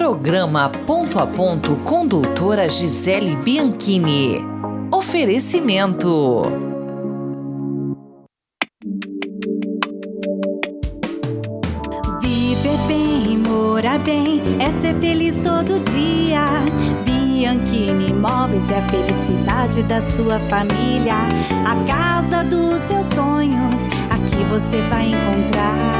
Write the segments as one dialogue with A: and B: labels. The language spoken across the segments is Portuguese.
A: Programa Ponto a Ponto com doutora Gisele Bianchini. Oferecimento.
B: Viver bem, morar bem, é ser feliz todo dia. Bianchini Imóveis é a felicidade da sua família. A casa dos seus sonhos, aqui você vai encontrar.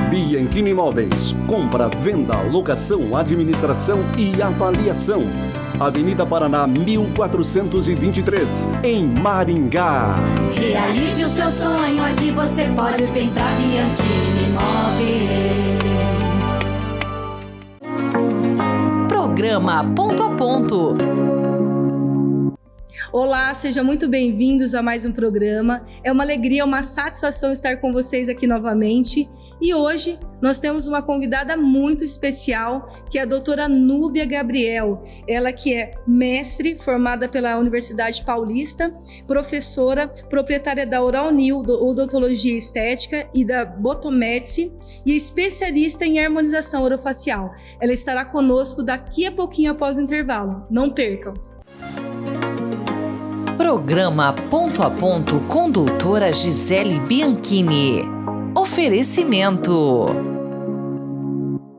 C: Bianchini Imóveis, compra, venda, locação, administração e avaliação. Avenida Paraná 1423, em Maringá.
B: Realize o seu sonho, aqui você pode vir pra Bianchini Imóveis.
A: Programa Ponto a Ponto.
D: Olá, sejam muito bem-vindos a mais um programa. É uma alegria, uma satisfação estar com vocês aqui novamente. E hoje nós temos uma convidada muito especial, que é a doutora Núbia Gabriel. Ela que é mestre, formada pela Universidade Paulista, professora, proprietária da Oral-Nil, Odontologia Estética e da Botomedici, e especialista em harmonização orofacial. Ela estará conosco daqui a pouquinho após o intervalo. Não percam!
A: Programa Ponto a Ponto com doutora Gisele Bianchini. Oferecimento.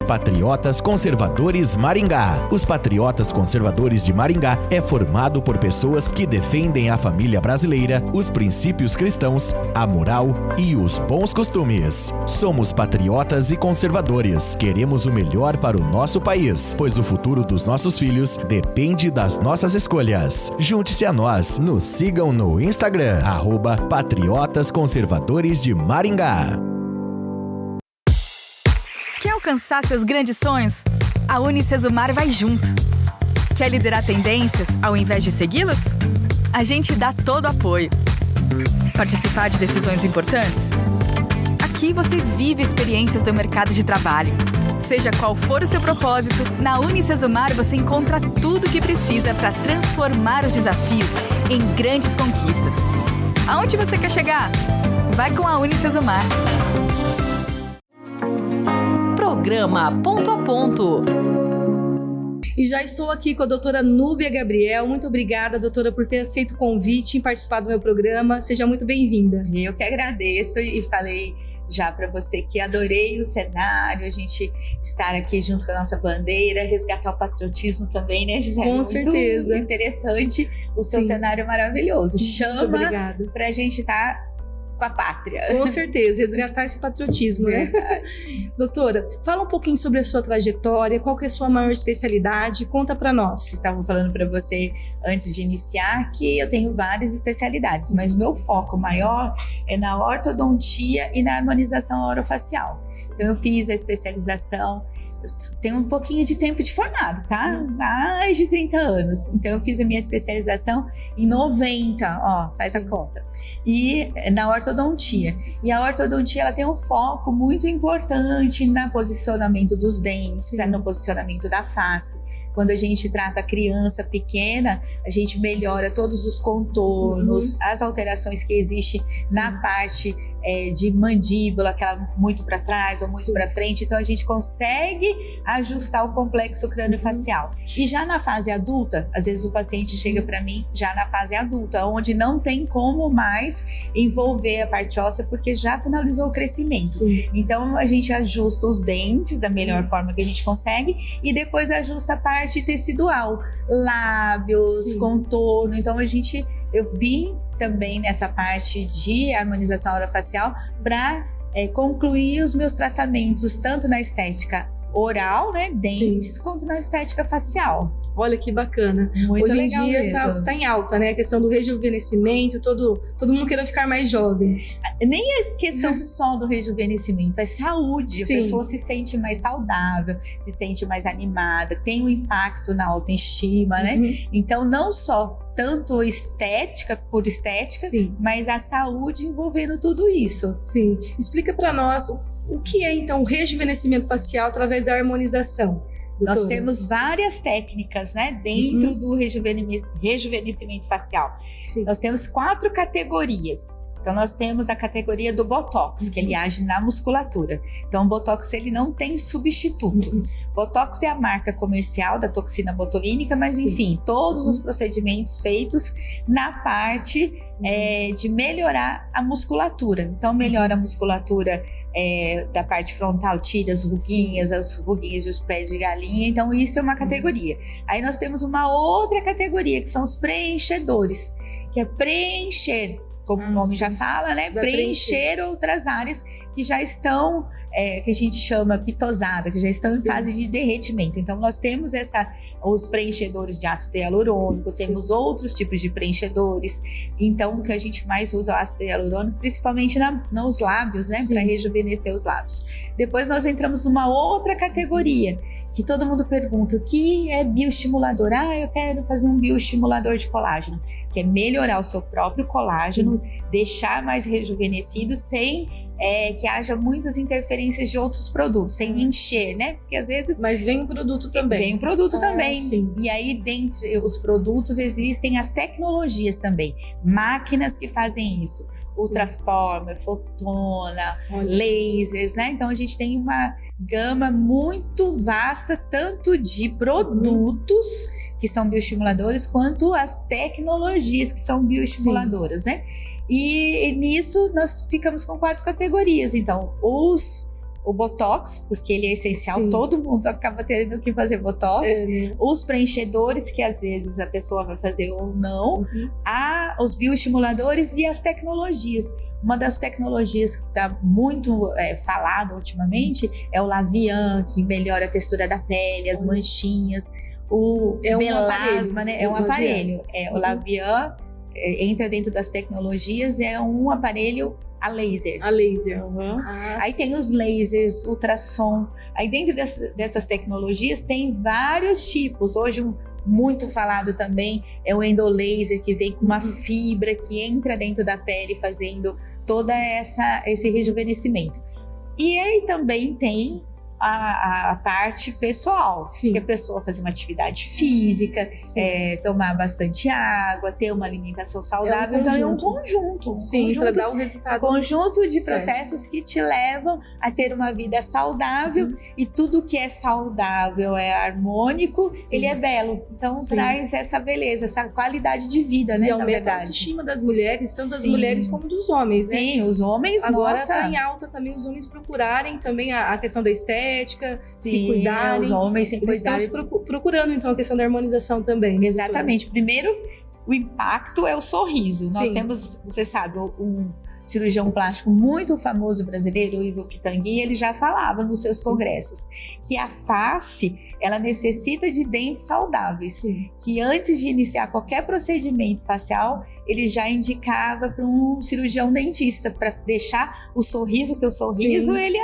E: Patriotas Conservadores Maringá. Os Patriotas Conservadores de Maringá é formado por pessoas que defendem a família brasileira, os princípios cristãos, a moral e os bons costumes. Somos patriotas e conservadores. Queremos o melhor para o nosso país, pois o futuro dos nossos filhos depende das nossas escolhas. Junte-se a nós. Nos sigam no Instagram, @Patriotas Conservadores de Maringá.
F: Quer alcançar seus grandes sonhos? A Unicesumar vai junto. Quer liderar tendências ao invés de segui-las? A gente dá todo o apoio. Participar de decisões importantes? Aqui você vive experiências do mercado de trabalho. Seja qual for o seu propósito, na Unicesumar você encontra tudo o que precisa para transformar os desafios em grandes conquistas. Aonde você quer chegar? Vai com a Unicesumar.
A: Programa Ponto a Ponto.
D: E já estou aqui com a doutora Núbia Gabriel. Muito obrigada, doutora, por ter aceito o convite em participar do meu programa. Seja muito bem-vinda.
G: Eu que agradeço e falei já para você que adorei o cenário, a gente estar aqui junto com a nossa bandeira, resgatar o patriotismo também, né, Gisele?
D: Com certeza.
G: Muito interessante, o seu cenário maravilhoso. Chama para a gente estar com a pátria.
D: Com certeza, resgatar esse patriotismo, né? Doutora, fala um pouquinho sobre a sua trajetória, qual que é a sua maior especialidade, conta para nós.
G: Estava falando para você antes de iniciar que eu tenho várias especialidades, mas o meu foco maior é na ortodontia e na harmonização orofacial. Então eu fiz a especialização, eu tenho um pouquinho de tempo de formado, tá? Mais de 30 anos. Então eu fiz a minha especialização em 90, ó, faz a conta. E na ortodontia. E a ortodontia, ela tem um foco muito importante no posicionamento dos dentes, no posicionamento da face. Quando a gente trata a criança pequena, a gente melhora todos os contornos, as alterações que existem na parte de mandíbula, aquela muito para trás ou muito para frente. Então a gente consegue ajustar o complexo crâniofacial. E já na fase adulta, às vezes o paciente chega para mim já na fase adulta, onde não tem como mais envolver a parte óssea porque já finalizou o crescimento. Então a gente ajusta os dentes da melhor forma que a gente consegue e depois ajusta a parte tecidual, lábios, contorno. Então eu vim também nessa parte de harmonização orofacial para concluir os meus tratamentos tanto na estética oral, né, dentes, quanto na estética facial.
D: Olha que bacana.
G: Muito
D: Hoje
G: legal
D: em dia
G: mesmo.
D: tá em alta, né? A questão do rejuvenescimento, todo mundo querendo ficar mais jovem.
G: Nem é questão só do rejuvenescimento, é saúde. A pessoa se sente mais saudável, se sente mais animada, tem um impacto na autoestima, né? Então, não só tanto estética, por estética, mas a saúde envolvendo tudo isso.
D: Sim. Explica para nós o que é, então, o rejuvenescimento facial através da harmonização. Doutora.
G: Nós temos várias técnicas, né, dentro do rejuvenescimento facial. Nós temos 4 categorias. Então nós temos a categoria do Botox, que ele age na musculatura. Então o Botox ele não tem substituto. Botox é a marca comercial da toxina botulínica, mas enfim, todos os procedimentos feitos na parte de melhorar a musculatura. Então melhora a musculatura da parte frontal, tira as ruguinhas dos pés de galinha. Então isso é uma categoria. Aí nós temos uma outra categoria, que são os preenchedores, que é preencher, como o nome já fala, né? Preencher outras áreas que já estão, que a gente chama pitosada, que já estão em fase de derretimento. Então, nós temos os preenchedores de ácido hialurônico, temos outros tipos de preenchedores. Então, o que a gente mais usa é o ácido hialurônico, principalmente nos lábios, né? Para rejuvenescer os lábios. Depois, nós entramos numa outra categoria, que todo mundo pergunta, o que é bioestimulador? Eu quero fazer um bioestimulador de colágeno, que é melhorar o seu próprio colágeno, deixar mais rejuvenescido sem que haja muitas interferências de outros produtos, sem encher, né? Porque às vezes...
D: Mas vem um produto também.
G: Vem um produto também.
D: Sim.
G: E aí, dentre os produtos, existem as tecnologias também. Máquinas que fazem isso. Ultraformer, fotona, lasers, né? Então a gente tem uma gama muito vasta, tanto de produtos que são bioestimuladores, quanto as tecnologias que são bioestimuladoras, né? E nisso nós ficamos com 4 categorias. Então, o Botox, porque ele é essencial, todo mundo acaba tendo que fazer Botox. Os preenchedores, que às vezes a pessoa vai fazer ou não. Os bioestimuladores e as tecnologias. Uma das tecnologias que está muito falada ultimamente é o Lavian, que melhora a textura da pele, as manchinhas. O melasma, né? É um aparelho. O Lavian entra dentro das tecnologias, é um aparelho a laser. Aí tem os lasers, ultrassom. Aí dentro dessas tecnologias tem vários tipos. Hoje muito falado também é o endolaser, que vem com uma fibra que entra dentro da pele, fazendo toda esse rejuvenescimento. E aí também tem a parte pessoal, que a pessoa fazer uma atividade física, tomar bastante água, ter uma alimentação saudável. Então é um conjunto.
D: Para dar um resultado.
G: Conjunto de processos que te levam a ter uma vida saudável, e tudo que é saudável é harmônico, ele é belo. Então traz essa beleza, essa qualidade de vida, né?
D: E aumenta a autoestima das mulheres, tanto das mulheres como dos homens, né?
G: Sim, os homens,
D: agora está em alta também os homens procurarem também a questão da estética, se cuidarem.
G: Os homens se cuidarem.
D: Estão procurando então a questão da harmonização também.
G: Exatamente. Primeiro, o impacto é o sorriso. Nós temos, você sabe, um cirurgião plástico muito famoso brasileiro, o Ivo Pitangui, ele já falava nos seus congressos que a face, ela necessita de dentes saudáveis, que antes de iniciar qualquer procedimento facial, ele já indicava para um cirurgião dentista, para deixar o sorriso, que o sorriso ele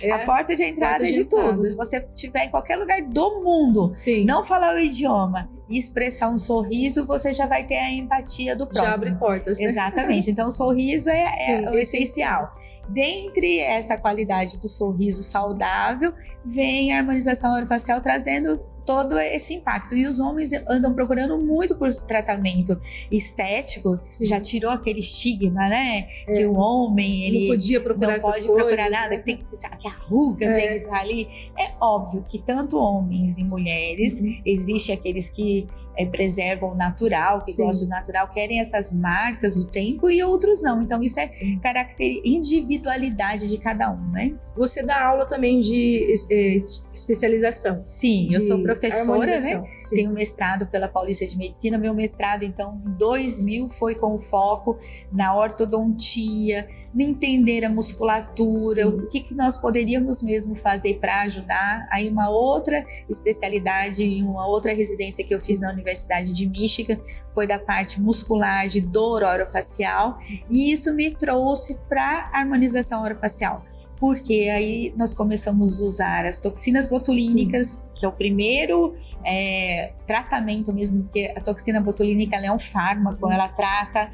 G: é a porta de entrada de tudo. Se você estiver em qualquer lugar do mundo, não falar o idioma e expressar um sorriso, você já vai ter a empatia do próximo.
D: Já abre portas, né?
G: Exatamente. Então o sorriso é o essencial. Dentre essa qualidade do sorriso saudável, vem a harmonização orofacial trazendo todo esse impacto. E os homens andam procurando muito por tratamento estético. Já tirou aquele estigma, né? Que o homem, ele
D: não podia procurar
G: não pode procurar nada, que tem que a ruga tem que estar ali. É óbvio que tanto homens e mulheres, existe aqueles que preservam o natural, que gostam do natural, querem essas marcas do tempo, e outros não. Então isso é individualidade de cada um, né?
D: Você dá aula também de especialização?
G: Sim, eu sou professora, né? Tenho mestrado pela Paulista de Medicina. Meu mestrado, então, em 2000 foi com foco na ortodontia, em entender a musculatura, o que nós poderíamos mesmo fazer para ajudar. Aí uma outra especialidade em uma outra residência que eu fiz na Universidade de Michigan foi da parte muscular, de dor orofacial, e isso me trouxe para harmonização orofacial. Porque aí nós começamos a usar as toxinas botulínicas, que é o primeiro tratamento mesmo, porque a toxina botulínica ela é um fármaco, ela trata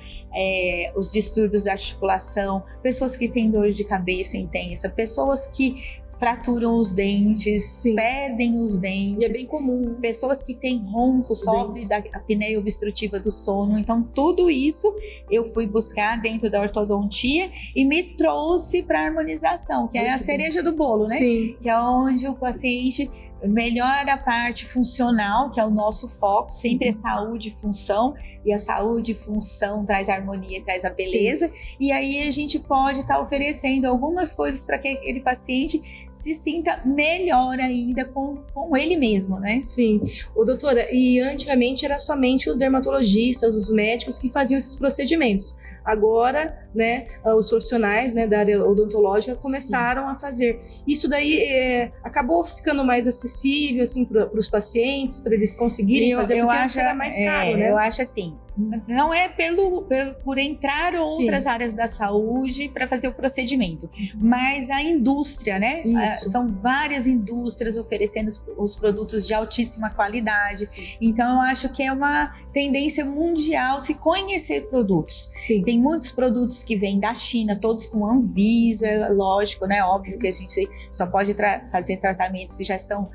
G: os distúrbios da articulação, pessoas que têm dor de cabeça intensa, pessoas que fraturam os dentes,
D: Sim.
G: perdem os dentes.
D: E é bem comum.
G: Pessoas que têm ronco
D: Os
G: sofrem da apneia obstrutiva do sono. Então, tudo isso eu fui buscar dentro da ortodontia e me trouxe para a harmonização, que é a cereja do bolo, né?
D: Sim.
G: Que é onde o paciente melhora a parte funcional, que é o nosso foco, sempre é saúde e função, e a saúde e função traz a harmonia, traz a beleza, e aí a gente pode estar oferecendo algumas coisas para que aquele paciente se sinta melhor ainda com ele mesmo, né?
D: Sim. Ô, doutora, e antigamente era somente os dermatologistas, os médicos que faziam esses procedimentos. Agora, né, os profissionais, né, da área odontológica começaram a fazer. Isso daí acabou ficando mais acessível assim, para os pacientes, para eles conseguirem fazer, porque antes era mais caro, né?
G: Eu acho assim, não é por entrar outras áreas da saúde para fazer o procedimento, mas a indústria, né? São várias indústrias oferecendo os produtos de altíssima qualidade.
D: Sim.
G: Então eu acho que é uma tendência mundial se conhecer produtos.
D: Sim.
G: Tem muitos produtos que vêm da China, todos com Anvisa, lógico, né? Óbvio que a gente só pode fazer tratamentos que já estão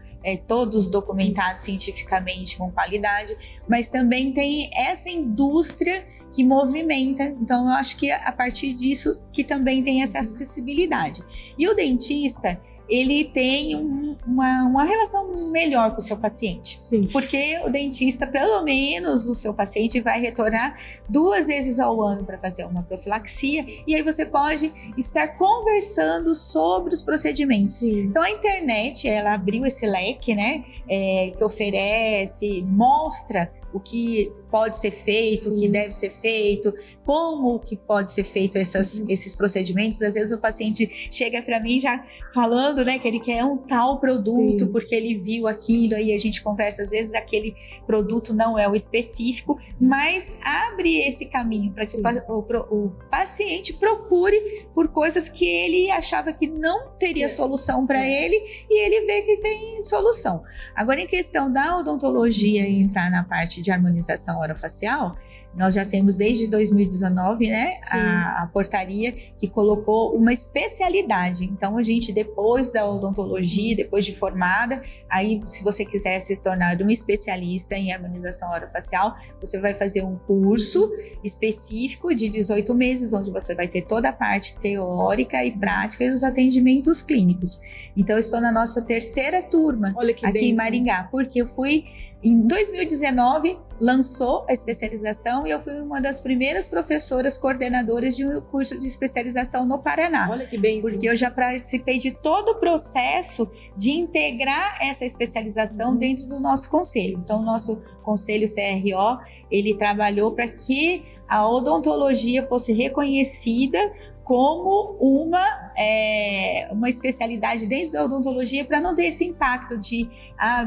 G: todos documentados cientificamente com qualidade, mas também tem essa indústria que movimenta. Então eu acho que a partir disso que também tem essa acessibilidade. E o dentista, ele tem uma relação melhor com o seu paciente.
D: Sim.
G: Porque o dentista, pelo menos o seu paciente vai retornar 2 vezes ao ano para fazer uma profilaxia, e aí você pode estar conversando sobre os procedimentos.
D: Sim.
G: Então a internet, ela abriu esse leque, né, que oferece, mostra o que pode ser feito, o que deve ser feito, como que pode ser feito esses procedimentos. Às vezes o paciente chega para mim já falando, né, que ele quer um tal produto porque ele viu aquilo, aí a gente conversa, às vezes aquele produto não é o específico, mas abre esse caminho para que o paciente procure por coisas que ele achava que não teria solução para ele, e ele vê que tem solução. Agora, em questão da odontologia e entrar na parte de harmonização orofacial, nós já temos desde 2019, né, a portaria que colocou uma especialidade. Então a gente, depois da odontologia, depois de formada, aí se você quiser se tornar um especialista em harmonização orofacial, você vai fazer um curso específico de 18 meses, onde você vai ter toda a parte teórica e prática e os atendimentos clínicos. Então eu estou na nossa 3ª turma aqui em Maringá, porque eu fui em 2019, lançou a especialização e eu fui uma das primeiras professoras coordenadoras de um curso de especialização no Paraná.
D: Olha que bem.
G: Porque eu já participei de todo o processo de integrar essa especialização dentro do nosso conselho. Então, o nosso conselho CRO, ele trabalhou para que a odontologia fosse reconhecida como uma especialidade dentro da odontologia, para não ter esse impacto de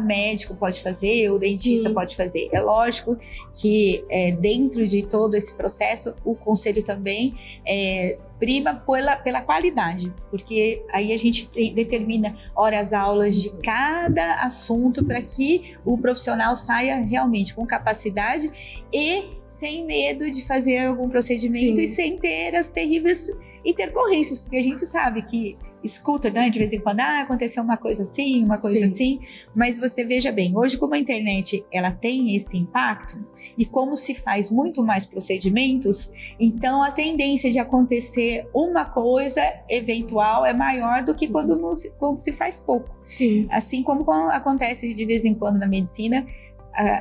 G: médico pode fazer, o dentista pode fazer. É lógico que dentro de todo esse processo, o conselho também prima pela qualidade, porque aí a gente determina horas-aulas de cada assunto para que o profissional saia realmente com capacidade e sem medo de fazer algum procedimento e sem ter as terríveis intercorrências, porque a gente sabe que escuta, né, de vez em quando, aconteceu uma coisa assim, mas você veja bem, hoje como a internet ela tem esse impacto e como se faz muito mais procedimentos, então a tendência de acontecer uma coisa eventual é maior do que quando se faz pouco.
D: Sim.
G: Assim como acontece de vez em quando na medicina,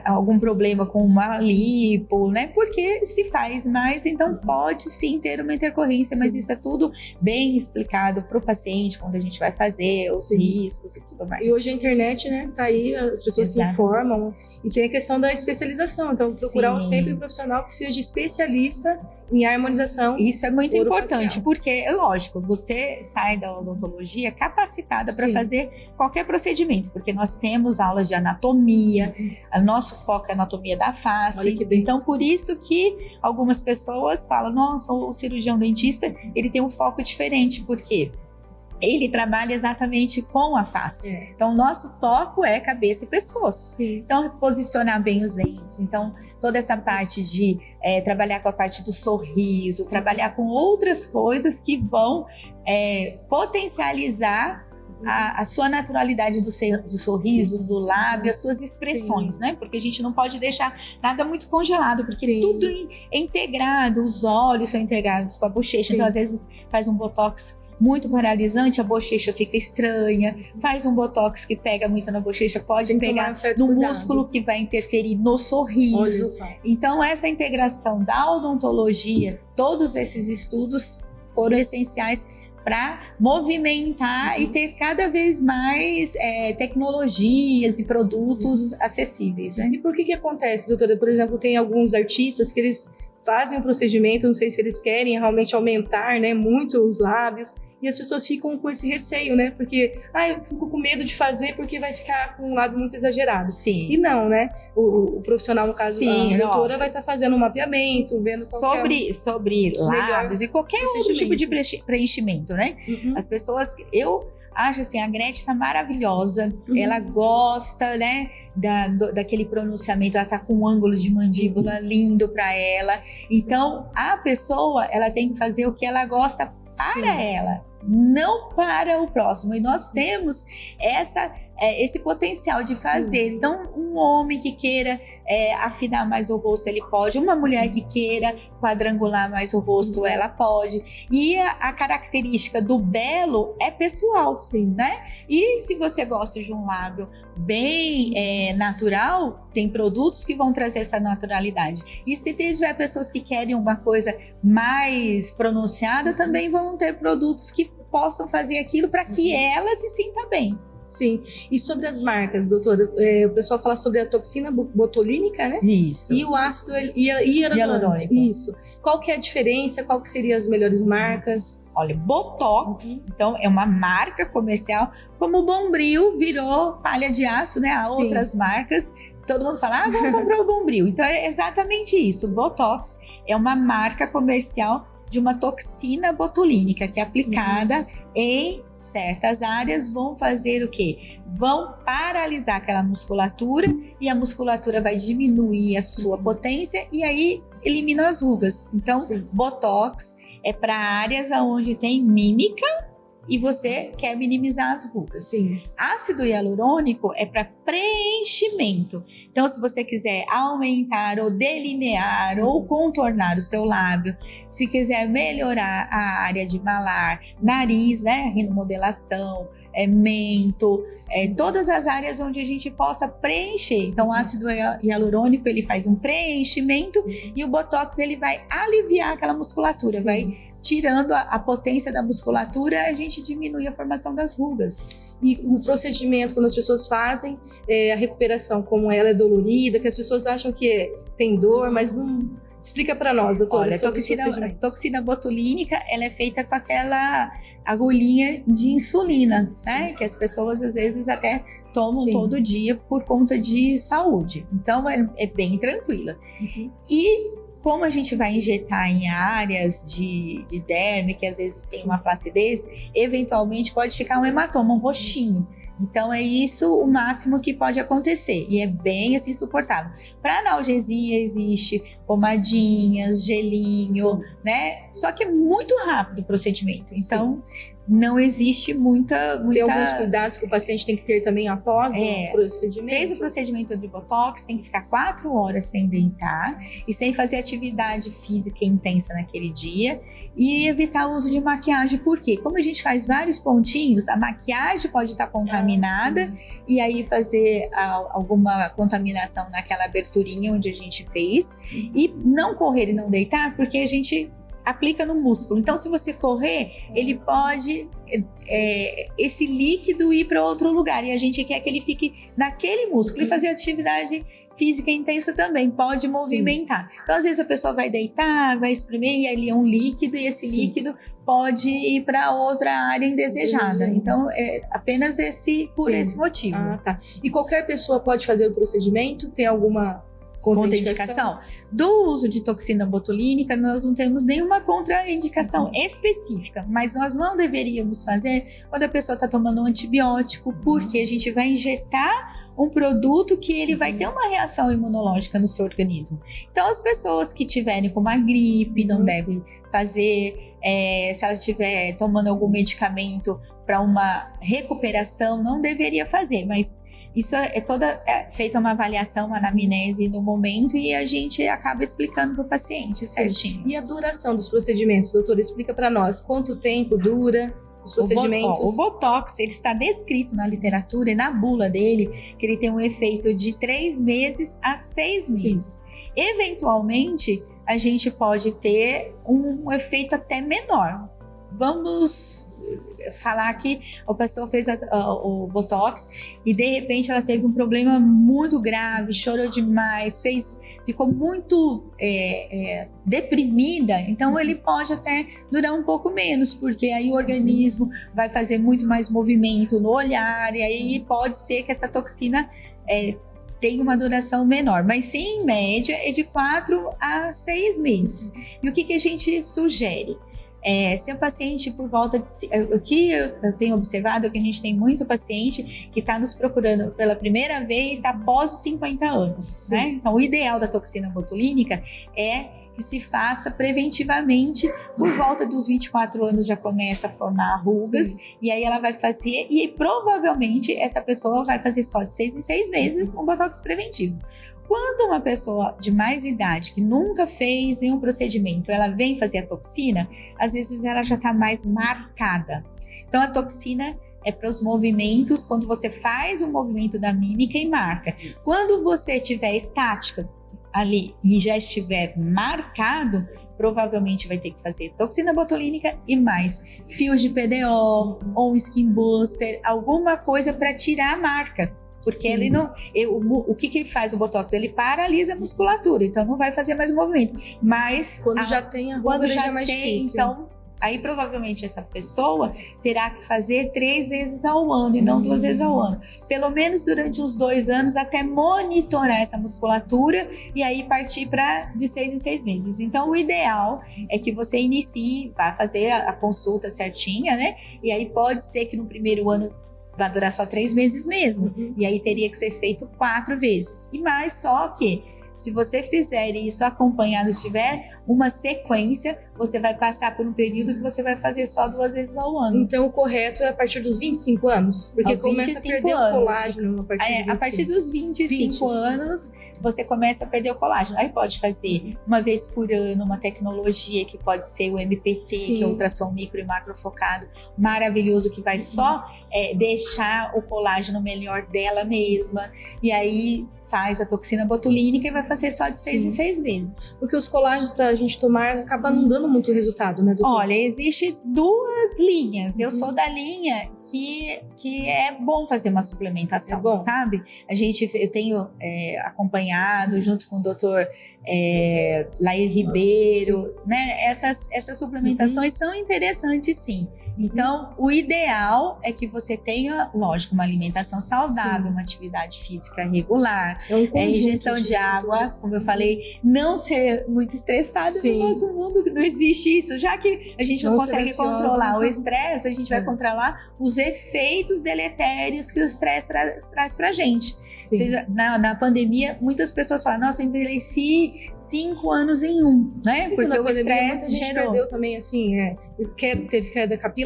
G: algum problema com uma lipo, né? Porque se faz mais, então pode sim ter uma intercorrência, mas isso é tudo bem explicado para o paciente quando a gente vai fazer, os riscos e tudo mais.
D: E hoje a internet, né, tá aí, as pessoas se informam, e tem a questão da especialização, então procurar sempre um profissional que seja especialista em harmonização.
G: Isso é muito importante, porque é lógico, você sai da odontologia capacitada para fazer qualquer procedimento, porque nós temos aulas de anatomia, o nosso foco é a anatomia da face. Então, por isso que algumas pessoas falam, nossa, o cirurgião dentista, ele tem um foco diferente, porque ele trabalha exatamente com a face. Então, o nosso foco é cabeça e pescoço. Então, posicionar bem os dentes. Então, toda essa parte de trabalhar com a parte do sorriso, trabalhar com outras coisas que vão potencializar a sua naturalidade do sorriso, do lábio, as suas expressões, né? Porque a gente não pode deixar nada muito congelado, porque tudo é integrado, os olhos são integrados com a bochecha, então às vezes faz um botox muito paralisante, a bochecha fica estranha, faz um botox que pega muito na bochecha, pode pegar no músculo que vai interferir no sorriso. Então essa integração da odontologia, todos esses estudos foram essenciais para movimentar e ter cada vez mais tecnologias e produtos acessíveis, né?
D: E por que acontece, doutora? Por exemplo, tem alguns artistas que eles fazem um procedimento, não sei se eles querem realmente aumentar, né, muito os lábios, e as pessoas ficam com esse receio, né? Porque, eu fico com medo de fazer porque vai ficar com um lábio muito exagerado.
G: Sim.
D: E não, né? O profissional, no caso, a doutora, vai estar fazendo um mapeamento, vendo
G: sobre lábios e qualquer outro tipo de preenchimento, né? As pessoas, eu acho assim, a Gretchen tá maravilhosa, ela gosta, né, daquele pronunciamento, ela tá com um ângulo de mandíbula lindo pra ela, então a pessoa, ela tem que fazer o que ela gosta para ela, não para o próximo, e nós temos esse potencial de fazer. Então um homem que queira afinar mais o rosto, ele pode, uma mulher que queira quadrangular mais o rosto, ela pode, e a característica do belo é pessoal, né? E se você gosta de um lábio bem natural, tem produtos que vão trazer essa naturalidade, e se tiver pessoas que querem uma coisa mais pronunciada, também vão ter produtos que possam fazer aquilo para que ela se sinta bem.
D: Sim. E sobre as marcas, doutora, o pessoal fala sobre a toxina botulínica, né?
G: Isso.
D: E o ácido hialurônico. Isso. Qual que é a diferença? Qual que seriam as melhores marcas?
G: Olha, Botox, então, é uma marca comercial, como o Bombril virou palha de aço, né? Há outras marcas. Todo mundo fala, vamos comprar o Bombril. Então, é exatamente isso. Botox é uma marca comercial de uma toxina botulínica que é aplicada em certas áreas, vão fazer o quê? Vão paralisar aquela musculatura e a musculatura vai diminuir a sua potência e aí elimina as rugas. Então, Botox é para áreas onde tem mímica e você quer minimizar as rugas. Ácido hialurônico é para preenchimento. Então, se você quiser aumentar ou delinear ou contornar o seu lábio, se quiser melhorar a área de malar, nariz, né, rinomodelação, mento, todas as áreas onde a gente possa preencher. Então, o ácido hialurônico, ele faz um preenchimento e o Botox, ele vai aliviar aquela musculatura, vai tirando a potência da musculatura, a gente diminui a formação das rugas.
D: E o procedimento, quando as pessoas fazem, a recuperação, como ela é dolorida, que as pessoas acham que tem dor, mas não... Explica para nós, doutora.
G: Olha, a toxina botulínica, ela é feita com aquela agulhinha de insulina, né? Que as pessoas, às vezes, até tomam todo dia por conta de saúde. Então, é bem tranquila. E como a gente vai injetar em áreas de derme, que às vezes tem uma flacidez, eventualmente pode ficar um hematoma, um roxinho. Então é isso o máximo que pode acontecer e é bem assim suportável. Para analgesia existe pomadinhas, gelinho, né? Só que é muito rápido o procedimento. Então não existe muita...
D: Tem alguns cuidados que o paciente tem que ter também após o procedimento.
G: Fez o procedimento de Botox, tem que ficar 4 horas sem deitar e sem fazer atividade física intensa naquele dia e evitar o uso de maquiagem. Por quê? Como a gente faz vários pontinhos, a maquiagem pode estar contaminada e aí fazer alguma contaminação naquela aberturinha onde a gente fez e não correr e não deitar, porque a gente aplica no músculo. Então, se você correr, ele pode esse líquido ir para outro lugar e a gente quer que ele fique naquele músculo e fazer atividade física intensa também, pode movimentar. Então, às vezes a pessoa vai deitar, vai espremer e ali é um líquido e esse líquido pode ir para outra área indesejada. Então, é apenas por esse motivo.
D: E qualquer pessoa pode fazer o procedimento? Tem alguma
G: contraindicação? Do uso de toxina botulínica, nós não temos nenhuma contraindicação específica, mas nós não deveríamos fazer quando a pessoa está tomando um antibiótico, porque a gente vai injetar um produto que ele vai ter uma reação imunológica no seu organismo. Então, as pessoas que tiverem com uma gripe não devem fazer, se ela estiver tomando algum medicamento para uma recuperação, não deveria fazer, mas isso é feita uma avaliação, uma anamnese no momento e a gente acaba explicando para o paciente certinho.
D: E a duração dos procedimentos, doutora? Explica para nós quanto tempo dura os procedimentos.
G: O Botox, ele está descrito na literatura e na bula dele que ele tem um efeito de 3 meses a 6 meses. Eventualmente, a gente pode ter um efeito até menor. Vamos falar que a pessoa fez o Botox e de repente ela teve um problema muito grave, chorou demais, ficou muito deprimida, então ele pode até durar um pouco menos, porque aí o organismo vai fazer muito mais movimento no olhar e aí pode ser que essa toxina tenha uma duração menor, mas sim, em média é de 4 a 6 meses. E o que a gente sugere? Se o paciente por volta de... O que eu tenho observado é que a gente tem muito paciente que está nos procurando pela primeira vez após os 50 anos, né? Então, o ideal da toxina botulínica é que se faça preventivamente, por volta dos 24 anos já começa a formar rugas, e aí ela vai fazer, e provavelmente essa pessoa vai fazer só de 6 em 6 meses um botox preventivo. Quando uma pessoa de mais idade, que nunca fez nenhum procedimento, ela vem fazer a toxina, às vezes ela já está mais marcada. Então a toxina é para os movimentos, quando você faz o movimento da mímica e marca. Quando você estiver estática ali e já estiver marcado, provavelmente vai ter que fazer toxina botulínica e mais fios de PDO ou um skin booster, alguma coisa para tirar a marca. Porque ele não... o que ele faz, o Botox? Ele paralisa a musculatura, então não vai fazer mais movimento. Mas...
D: Quando já tem a ruga, já é mais difícil.
G: Então, aí provavelmente essa pessoa terá que fazer 3 vezes ao ano e não 2 vezes ao ano. Pelo menos durante uns 2 anos, até monitorar essa musculatura e aí partir para de 6 em 6 meses. Então, o ideal é que você inicie, vá fazer a consulta certinha, né? E aí pode ser que no primeiro ano vai durar só 3 meses mesmo. E aí teria que ser feito 4 vezes. E mais só que, se você fizer isso acompanhado, tiver uma sequência, você vai passar por um período que você vai fazer só 2 vezes ao ano.
D: Então, o correto é a partir dos 25 anos? Porque
G: aos
D: começa a perder o colágeno a partir de 25.
G: A partir dos 25 anos, você começa a perder o colágeno. Aí pode fazer uma vez por ano uma tecnologia que pode ser o MPT, que é o ultrassom micro e macro focado, maravilhoso, que vai só deixar o colágeno melhor dela mesma. E aí faz a toxina botulínica e vai fazer só de 6 em 6 meses.
D: Porque os colágenos pra gente tomar acaba não dando muito resultado, né, doutor?
G: Olha, existe 2 linhas. Eu sou da linha que é bom fazer uma suplementação, sabe? Eu tenho acompanhado junto com o doutor Lair Ribeiro, né? Essas suplementações são interessantes, sim. Então, o ideal é que você tenha, lógico, uma alimentação saudável, uma atividade física regular, ingestão de água, como eu falei, não ser muito estressado. No nosso mundo não existe isso. Já que a gente não consegue controlar o estresse, a gente vai controlar os efeitos deletérios que o estresse traz pra gente. Seja, na pandemia, muitas pessoas falam, nossa, eu envelheci 5 anos em 1, né? Porque o estresse gerou.
D: Perdeu também, assim, teve queda capilar.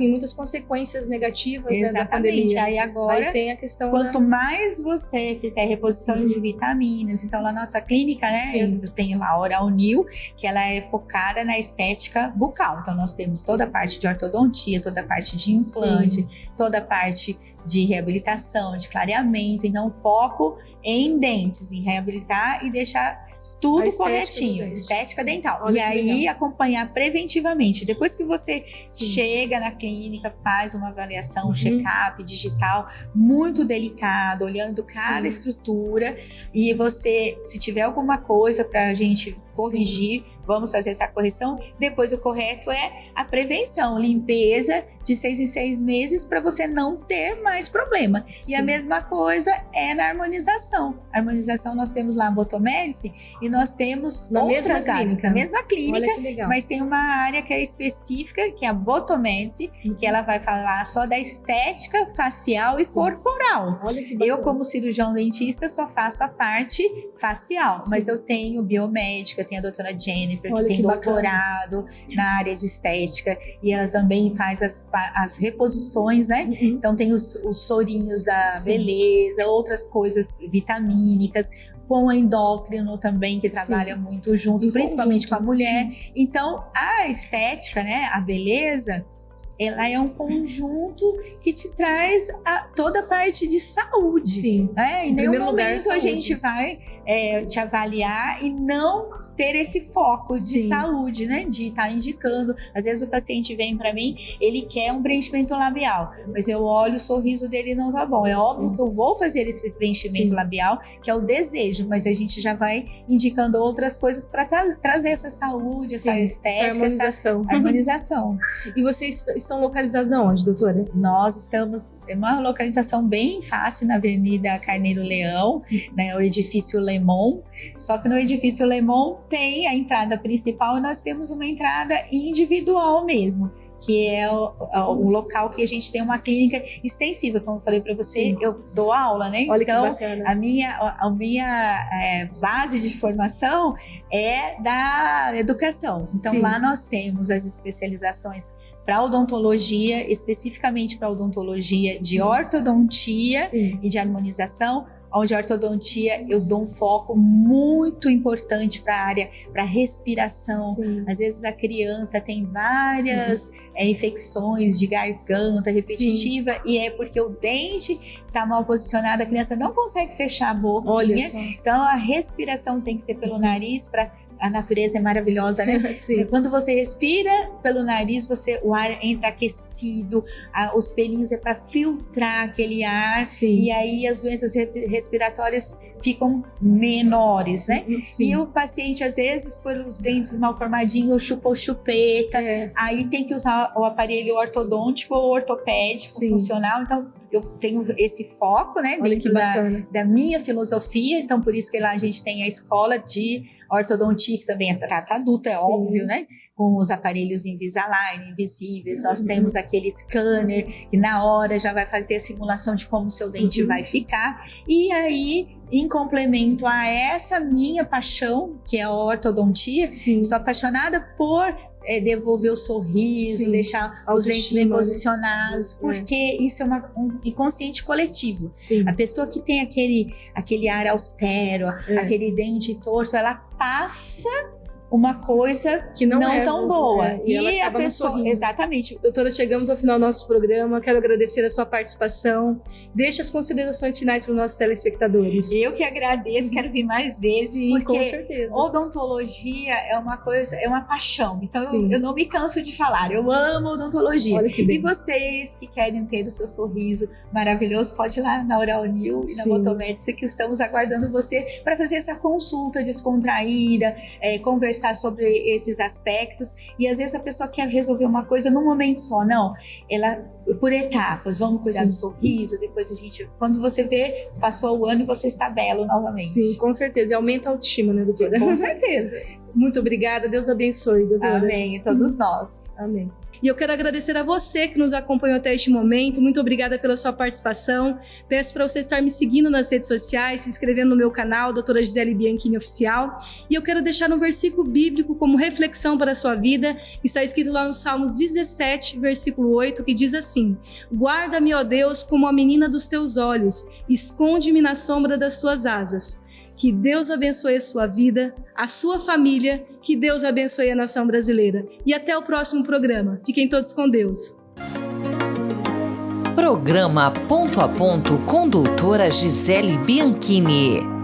D: Muitas consequências negativas, né, da pandemia.
G: Aí agora,
D: tem a questão
G: quanto mais você fizer reposição de vitaminas, então lá na nossa clínica, né, eu tenho lá a Oral New, que ela é focada na estética bucal. Então nós temos toda a parte de ortodontia, toda a parte de implante, toda a parte de reabilitação, de clareamento. Então foco em dentes, em reabilitar e deixar tudo corretinho, estética dental.
D: Olha,
G: e aí acompanhar preventivamente. Depois que você chega na clínica, faz uma avaliação, um check-up digital muito delicado, olhando cada estrutura. E você, se tiver alguma coisa pra gente corrigir, vamos fazer essa correção. Depois o correto é a prevenção, limpeza de 6 em 6 meses para você não ter mais problema.
D: Sim.
G: E a mesma coisa é na harmonização. A harmonização nós temos lá a Botomedici e nós temos
D: Na
G: outras
D: mesma
G: áreas,
D: clínica.
G: na mesma clínica,
D: Olha que legal.
G: mas tem uma área que é específica, que é a Botomedici, que ela vai falar só da estética facial e
D: Sim.
G: corporal.
D: Olha que bacana.
G: Eu, como cirurgião dentista, só faço a parte facial,
D: Sim.
G: mas eu tenho biomédica, tenho a doutora Jennifer,
D: Olha
G: que tem
D: que bacana.
G: doutorado na área de estética, e ela também faz as reposições, né?
D: Uhum.
G: Então tem os sorinhos da
D: Sim.
G: beleza, outras coisas vitamínicas, com o endócrino também, que trabalha muito junto,
D: Em
G: principalmente
D: conjunto.
G: com a mulher. Então, a estética, né, a beleza, ela é um conjunto que te traz toda a parte de saúde.
D: Sim.
G: Né? Em
D: Em
G: nenhum
D: primeiro lugar,
G: momento a
D: saúde.
G: gente vai te avaliar e não ter esse foco de
D: Sim.
G: saúde, né? De estar indicando. Às vezes o paciente vem para mim, ele quer um preenchimento labial, mas eu olho o sorriso dele e não tá bom. É óbvio
D: Sim.
G: que eu vou fazer esse preenchimento
D: Sim.
G: labial, que é o desejo, mas a gente já vai indicando outras coisas para trazer essa saúde, essa
D: Sim,
G: estética, essa
D: harmonização.
G: harmonização.
D: E vocês estão localizados aonde, doutora?
G: Nós estamos em uma localização bem fácil na Avenida Carneiro Leão, né, o edifício Lemon. Só que no edifício Lemon tem a entrada principal e nós temos uma entrada individual mesmo, que é o local que a gente tem uma clínica extensiva, como eu falei para você.
D: Sim.
G: Eu dou aula, né?
D: Olha
G: Então,
D: que bacana.
G: a minha base de formação é da educação. Então,
D: Sim.
G: lá nós temos as especializações para odontologia, especificamente para odontologia de ortodontia
D: Sim.
G: e de harmonização, onde a ortodontia eu dou um foco muito importante para a área, para respiração.
D: Sim.
G: Às vezes a criança tem várias infecções de garganta repetitiva e é porque o dente está mal posicionado, a criança não consegue fechar a
D: Olha
G: boquinha.
D: só.
G: Então a respiração tem que ser pelo nariz, para a natureza é maravilhosa, né?
D: Sim.
G: Quando você respira pelo nariz, o ar entra aquecido, os pelinhos é para filtrar aquele ar.
D: Sim.
G: E aí as doenças respiratórias ficam menores, né?
D: Sim.
G: E o paciente, às vezes, pelos dentes mal formadinhos, chupou chupeta,
D: É.
G: aí tem que usar o aparelho ortodôntico ou ortopédico
D: Sim.
G: funcional. Então, eu tenho esse foco, né?
D: Olha que
G: Dentro
D: bacana.
G: da minha filosofia. Então, por isso que lá a gente tem a escola de ortodontia, que também é trata adulto, é
D: Sim.
G: óbvio, né? Com os aparelhos Invisalign, invisíveis. Nós temos aquele scanner que na hora já vai fazer a simulação de como o seu dente vai ficar. E aí, em complemento a essa minha paixão, que é a ortodontia,
D: Sim.
G: sou apaixonada por devolver o sorriso,
D: Sim.
G: deixar os
D: Autoestima,
G: dentes bem
D: né?
G: posicionados, porque isso é um inconsciente coletivo.
D: Sim.
G: A pessoa que tem aquele ar austero, aquele dente torto, ela passa uma coisa
D: Que não é,
G: tão
D: às vezes,
G: boa.
D: e ela
G: E a
D: acaba não
G: pessoa,
D: sorrindo.
G: exatamente.
D: Doutora, chegamos ao final do nosso programa. Quero agradecer a sua participação. Deixe as considerações finais para os nossos telespectadores.
G: Eu que agradeço, quero vir mais vezes,
D: Sim, com
G: porque
D: certeza.
G: odontologia é uma coisa, é uma paixão. Então
D: Sim.
G: eu não me canso de falar, eu amo odontologia.
D: Olha que bem.
G: E vocês que querem ter o seu sorriso maravilhoso, pode ir lá na Oral New e na
D: Sim.
G: Botomedici, que estamos aguardando você para fazer essa consulta descontraída, conversar sobre esses aspectos. E às vezes a pessoa quer resolver uma coisa num momento só, não. Ela, por etapas, vamos cuidar
D: Sim.
G: do sorriso, depois a gente... Quando você vê, passou o ano e você está belo novamente.
D: Sim, com certeza. E aumenta a autoestima, né, doutora?
G: Com certeza.
D: Muito obrigada. Deus abençoe, doutora.
G: Amém. E todos nós.
D: Amém. E eu quero agradecer a você que nos acompanhou até este momento. Muito obrigada pela sua participação. Peço para você estar me seguindo nas redes sociais, se inscrevendo no meu canal, doutora Gisele Bianchini Oficial. E eu quero deixar um versículo bíblico como reflexão para a sua vida. Está escrito lá no Salmos 17, versículo 8, que diz assim: Guarda-me, ó Deus, como a menina dos teus olhos, esconde-me na sombra das tuas asas. Que Deus abençoe a sua vida, a sua família, que Deus abençoe a nação brasileira. E até o próximo programa. Fiquem todos com Deus.
A: Programa Ponto a Ponto com doutora Gisele Bianchini.